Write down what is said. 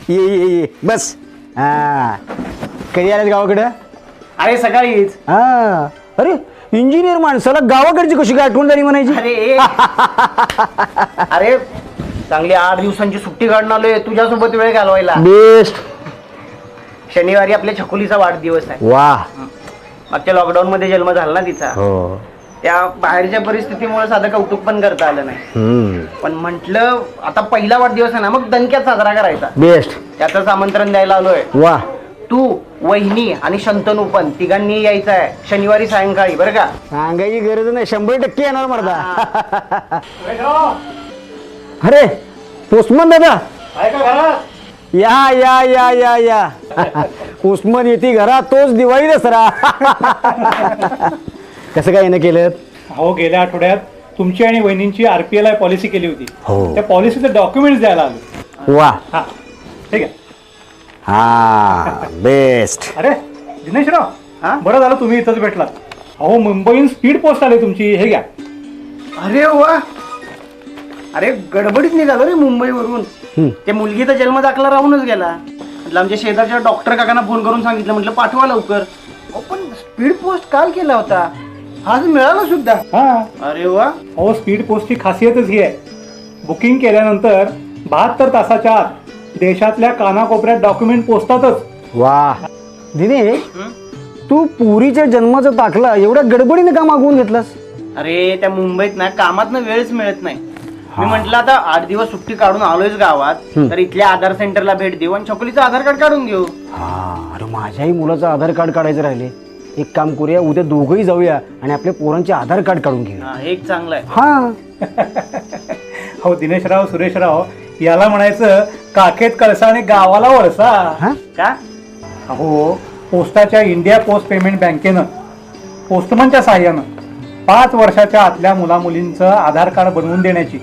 ये बस. हा कधी आलास गावाकडं? अरे सकाळीच. हा अरे इंजिनियर माणसाला गावाकडची कशी काय आठवण झाली म्हणायची? अरे अरे चांगली 8 दिवसांची सुट्टी काढून आलोय तुझ्यासोबत वेळ घालवायला. बेस्ट. शनिवारी आपल्या छकुलीचा वाढदिवस आहे. वा. मागच्या लॉकडाऊन मध्ये जन्म झाला ना तिचा. हो. त्या बाहेरच्या परिस्थितीमुळे साधं कौतुक पण करता आलं नाही. पण म्हटलं आता पहिला वाढदिवस आहे ना मग दणक्यात साजरा करायचा. बेस्ट. त्याचंच आमंत्रण द्यायला आलोय. वा. तू वहिनी आणि शंतनू पण तिघांनी यायचं आहे शनिवारी सायंकाळी बरं का. सांगायची गरज नाही 100% येणार मर्दा. अरे उस्मान दादा या या या या या. उस्मान येते घरात तोच दिवाळी दसरा. कसं काय येणं केलं? हो गेल्या आठवड्यात तुमची आणि वहिनींची RPLI पॉलिसी केली होती. हो. त्या पॉलिसीचे डॉक्युमेंट्स द्यायला आलो. वा. हा ठीक आहे. हा बेस्ट. अरे दिनेशराव हा? बरं झालं तुम्ही इथंच भेटलात. अहो मुंबईहून स्पीड पोस्ट आली तुमची. हे घ्या. अरे वा. अरे गडबडीत निघालो रे मुंबईवरून. ते मुलगीचा जन्म दाखला राहूनच गेला. म्हटलं आमच्या शेजारच्या डॉक्टर काकांना फोन करून सांगितलं म्हटलं पाठवा लवकर. पण स्पीड पोस्ट काल केला होता आज मिळाला सुद्धा. हा अरे वा. अहो स्पीड पोस्टची खासियतच ही आहे. बुकिंग केल्यानंतर 72 तासाच्या आत देशातल्या कानाकोपऱ्यात डॉक्युमेंट पोचतातच. वा. दिने तू पुरीच्या जन्माचा दाखला एवढ्या गडबडीने का मागवून घेतलास? अरे त्या मुंबईत ना कामात वेळच मिळत नाही. मी म्हंटल आता 8 दिवस सुट्टी काढून आलोयच गावात तर इथल्या आधार सेंटरला भेट देऊ आणि छकुलीचं आधार कार्ड काढून घेऊ. हा अरे माझ्याही मुलाचं आधार कार्ड काढायचं राहिले. एक काम करूया उद्या दोघंही जाऊया आणि आपल्या पोरांचे आधार कार्ड काढून घेऊया. हा, हे एक चांगलं आहे. हा. हो दिनेशराव सुरेशराव याला म्हणायचं काखेत कळसा आणि गावाला वळसा. हा? का? अहो पोस्टाच्या इंडिया पोस्ट पेमेंट बँकेनं पोस्टमनच्या साहाय्यानं 5 वर्षाच्या आतल्या मुलामुलींचं आधार कार्ड बनवून देण्याची